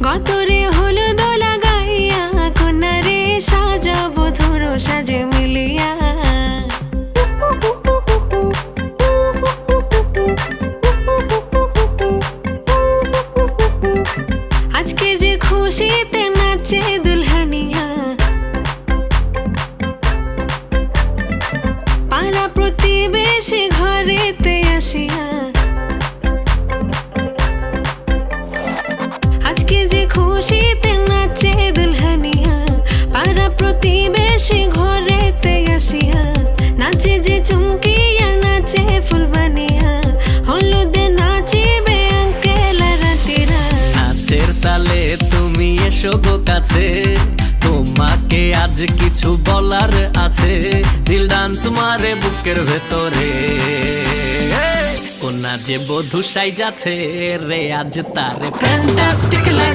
গতরে হলুদ লাগাইয়া কন্যারে সাজাবো ধরো সাজে মিলিয়া। আজকে যে খুশিতে নাচে দুলহানিয়া, পাড়া প্রতিবেশী ঘরেতে আসিয়া। আজকে যে খুশিতে নাচে দুলহানিয়া, পাড়া প্রতিবেশী ঘরেতে আসিয়া। নাচে যে চুমকিয়া নাচে ফুলবানিয়া, হলুদে নাচিবে আঙ্কেল রাতিরা। নাচের তালে তুমি এসো গো কাছে, তোমাকে আজ কিছু বলার আছে। দিল ডান্স মারে বুকের ভেতরে, কন্যা যে বধূ সাইজাছে রে আজ তারে ফ্যান্টাস্টিক লাগে।